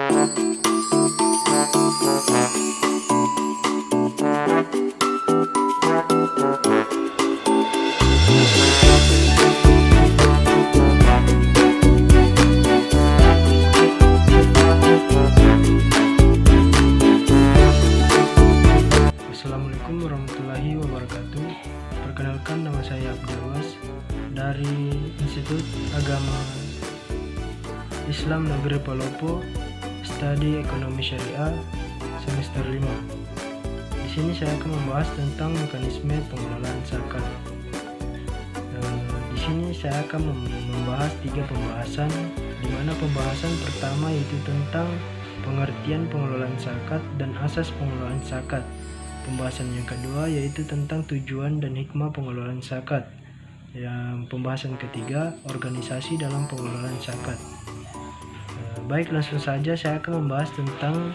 Assalamualaikum warahmatullahi wabarakatuh. Perkenalkan, nama saya Abdulwas dari Institut Agama Islam Negeri Palopo, Studi Ekonomi Syariah semester 5. Di sini saya akan membahas tentang mekanisme pengelolaan zakat. Di sini saya akan membahas 3 pembahasan, di mana pembahasan pertama yaitu tentang pengertian pengelolaan zakat dan asas pengelolaan zakat. Pembahasan yang kedua yaitu tentang tujuan dan hikmah pengelolaan zakat. Yang pembahasan ketiga, organisasi dalam pengelolaan zakat. Baik, langsung saja saya akan membahas tentang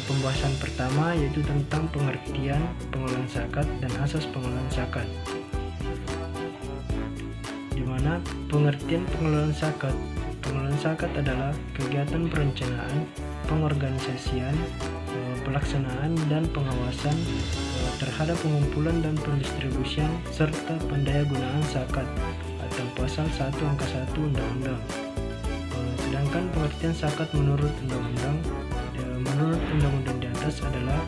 pembahasan pertama yaitu tentang pengertian pengelolaan zakat dan asas pengelolaan zakat. Di mana pengertian pengelolaan zakat. Pengelolaan zakat adalah kegiatan perencanaan, pengorganisasian, pelaksanaan dan pengawasan terhadap pengumpulan dan pendistribusian serta pendayagunaan zakat atau pasal 1 angka 1 Undang-Undang. Sedangkan pengertian zakat menurut undang-undang di atas adalah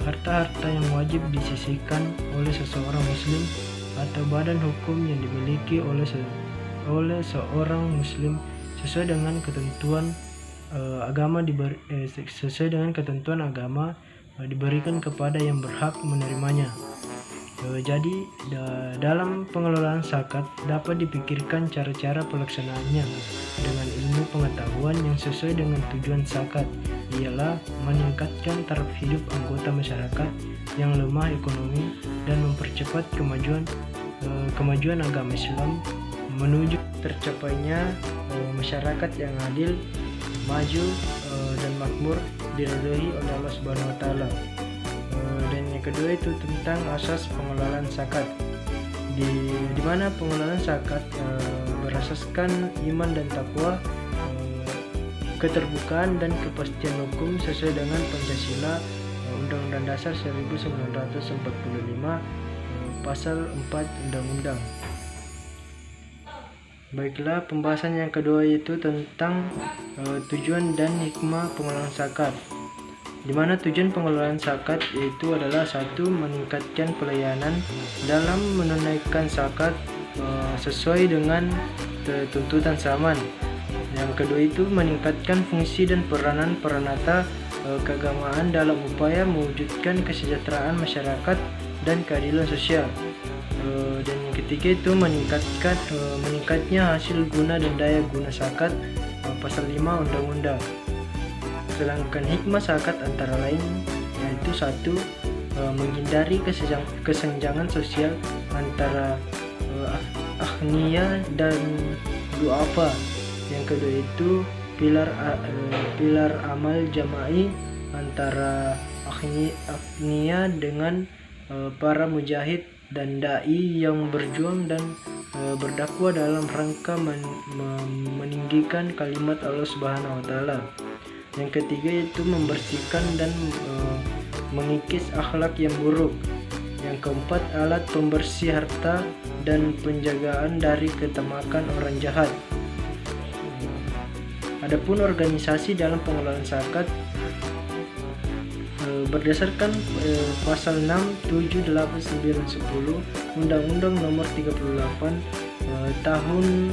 harta-harta yang wajib disisihkan oleh seseorang muslim atau badan hukum yang dimiliki oleh seorang muslim sesuai dengan ketentuan agama diberikan kepada yang berhak menerimanya. Jadi dalam pengelolaan zakat dapat dipikirkan cara-cara pelaksanaannya dengan ilmu pengetahuan yang sesuai dengan tujuan zakat, ialah meningkatkan taraf hidup anggota masyarakat yang lemah ekonomi dan mempercepat kemajuan agama Islam menuju tercapainya masyarakat yang adil, maju dan makmur, diridhoi oleh Allah Subhanahu wa taala. Dan yang kedua itu tentang asas pengelolaan zakat. Di mana pengelolaan zakat berasaskan iman dan takwa, keterbukaan dan kepastian hukum sesuai dengan Pancasila, Undang-Undang Dasar 1945, pasal 4 Undang-Undang. Baiklah, pembahasan yang kedua yaitu tentang tujuan dan hikmah pengelolaan zakat. Di mana tujuan pengelolaan zakat yaitu adalah 1. Meningkatkan pelayanan dalam menunaikan zakat sesuai dengan tuntutan zaman. Yang kedua itu meningkatkan fungsi dan peranan peranata keagamaan dalam upaya mewujudkan kesejahteraan masyarakat dan keadilan sosial. Dan yang ketiga itu meningkatnya hasil guna dan daya guna zakat, pasal 5 Undang-Undang. Sedangkan hikmah zakat antara lain yaitu 1. Menghindari kesenjangan sosial antara aghnia dan du'afa. Yang kedua itu pilar amal jama'i antara aghnia dengan para mujahid dan dai yang berjuang dan berdakwah dalam rangka meninggikan kalimat Allah Subhanahu wa taala. Yang ketiga itu membersihkan dan mengikis akhlak yang buruk. Yang keempat, alat pembersih harta dan penjagaan dari ketamakan orang jahat. Adapun organisasi dalam pengelolaan zakat berdasarkan pasal 6, 7, 8, 9, 10 Undang-Undang Nomor 38 tahun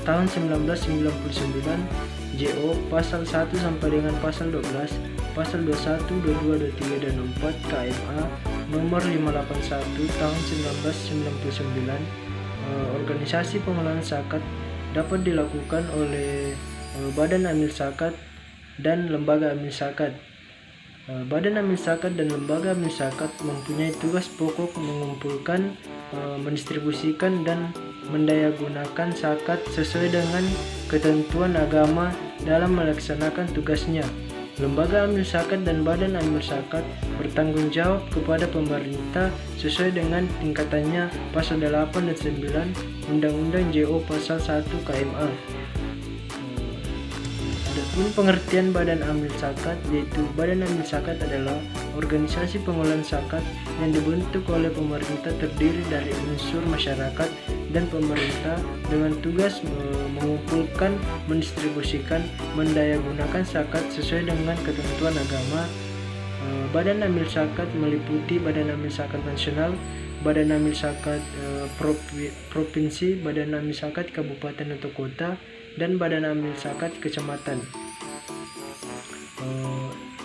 1999 JO, pasal 1 sampai dengan pasal 12, pasal 21, 22, 23 dan 4 KMA Nomor 581 tahun 1999. Organisasi pengelolaan zakat dapat dilakukan oleh Badan Amil Zakat dan Lembaga Amil Zakat. Badan Amil Zakat dan Lembaga Amil Zakat mempunyai tugas pokok mengumpulkan, mendistribusikan dan mendayagunakan zakat sesuai dengan ketentuan agama dalam melaksanakan tugasnya. Lembaga Amil Zakat dan Badan Amil Zakat bertanggung jawab kepada pemerintah sesuai dengan tingkatannya pasal 8 dan 9 Undang-Undang JO pasal 1 KMA. Adapun pengertian Badan Amil Zakat, yaitu Badan Amil Zakat adalah organisasi pengelolaan zakat yang dibentuk oleh pemerintah, terdiri dari unsur masyarakat dan pemerintah dengan tugas mengumpulkan, mendistribusikan, mendayagunakan zakat sesuai dengan ketentuan agama. Badan Amil Zakat meliputi Badan Amil Zakat Nasional, Badan Amil Zakat Provinsi, Badan Amil Zakat Kabupaten atau Kota, dan Badan Amil Zakat Kecamatan.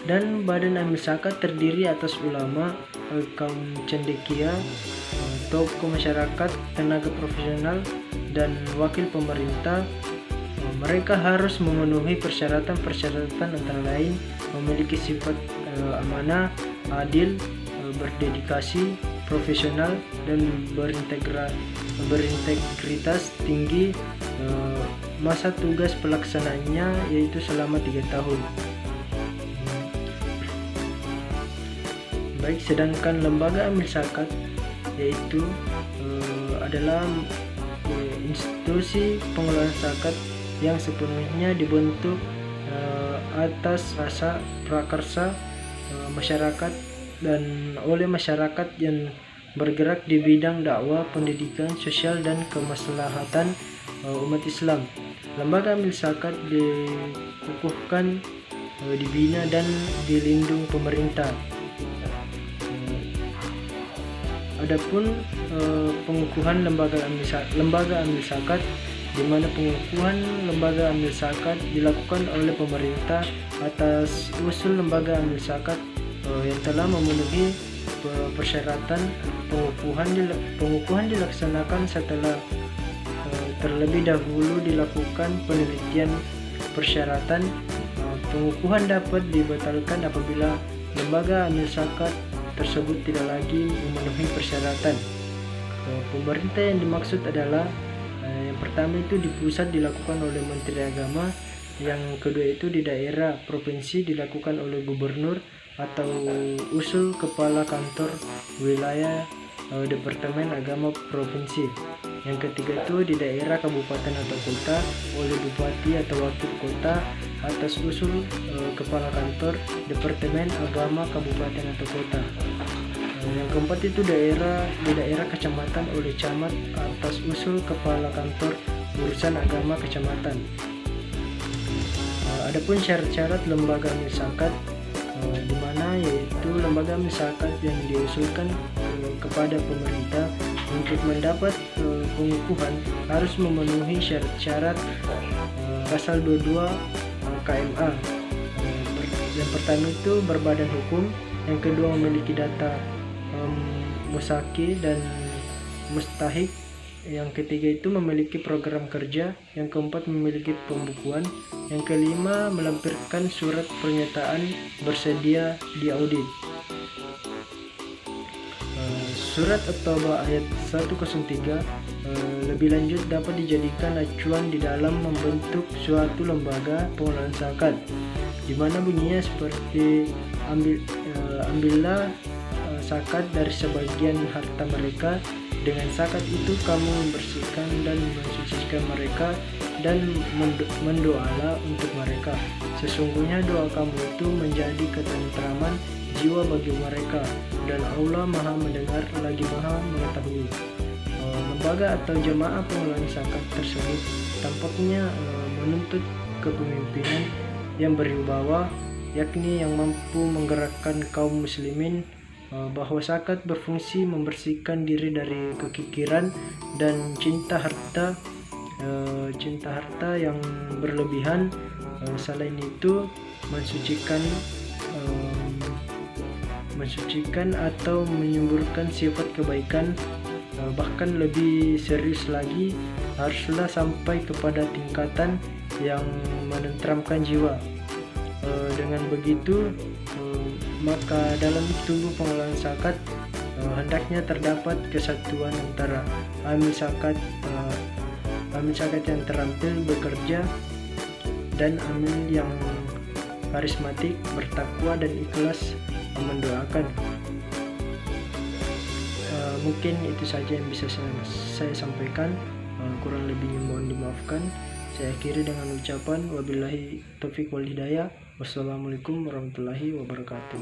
Dan Badan Amil Zakat terdiri atas ulama, kaum cendekia, tokoh masyarakat, tenaga profesional, dan wakil pemerintah. Mereka harus memenuhi persyaratan antara lain memiliki sifat amanah, adil, berdedikasi, profesional, dan berintegritas tinggi. Masa tugas pelaksanaannya yaitu selama 3 tahun. Baik, sedangkan lembaga amil zakat yaitu adalah institusi pengelolaan zakat yang sepenuhnya dibentuk atas rasa prakarsa masyarakat dan oleh masyarakat yang bergerak di bidang dakwah, pendidikan, sosial, dan kemaslahatan umat Islam. Lembaga amil zakat dikukuhkan, dibina, dan dilindung pemerintah. Adapun pengukuhan lembaga amil zakat, di mana pengukuhan lembaga amil zakat dilakukan oleh pemerintah atas usul lembaga amil zakat yang telah memenuhi persyaratan. Pengukuhan dilaksanakan setelah terlebih dahulu dilakukan penelitian persyaratan. Pengukuhan dapat dibatalkan apabila lembaga amil zakat tersebut tidak lagi memenuhi persyaratan. Pemerintah yang dimaksud adalah yang pertama itu di pusat dilakukan oleh Menteri Agama, yang kedua itu di daerah provinsi dilakukan oleh gubernur atau usul kepala kantor wilayah Departemen Agama Provinsi. Yang ketiga itu di daerah kabupaten atau kota oleh bupati atau wakil kota atas usul kepala kantor Departemen Agama Kabupaten atau kota. Yang keempat itu di daerah kecamatan oleh camat atas usul kepala kantor urusan agama kecamatan. Adapun syarat-syarat lembaga amil zakat, di mana yaitu lembaga amil zakat yang diusulkan kepada pemerintah untuk mendapat pengukuhan harus memenuhi syarat-syarat pasal 22 KMA. Yang pertama itu berbadan hukum, yang kedua memiliki data musaki dan mustahik, yang ketiga itu memiliki program kerja, yang keempat memiliki pembukuan, yang kelima melampirkan surat pernyataan bersedia diaudit. Surat At-Taubah ayat 103 lebih lanjut dapat dijadikan acuan di dalam membentuk suatu lembaga pengelolaan zakat, di mana bunyinya seperti ambillah zakat dari sebagian harta mereka, dengan zakat itu kamu membersihkan dan mensucikan mereka, dan mendoalah untuk mereka. Sesungguhnya doa kamu itu menjadi ketentraman jiwa bagi mereka, dan Allah Maha mendengar lagi Maha mengetahui. Lembaga atau jemaah pengelolaan zakat tersebut tampaknya menuntut kepemimpinan yang berwibawa, yakni yang mampu menggerakkan kaum muslimin, bahwa zakat berfungsi membersihkan diri dari kekikiran dan cinta harta yang berlebihan. Selain itu mensucikan atau menyuburkan sifat kebaikan. Bahkan lebih serius lagi, haruslah sampai kepada tingkatan yang menenteramkan jiwa. Dengan begitu, maka dalam tubuh pengelolaan zakat hendaknya terdapat kesatuan antara amil zakat yang terampil bekerja dan amil yang karismatik, bertakwa, dan ikhlas mendoakan. Mungkin itu saja yang bisa saya sampaikan. Kurang lebihnya mohon dimaafkan. Saya akhiri dengan ucapan wabillahi taufik wal hidayah. Wassalamualaikum warahmatullahi wabarakatuh.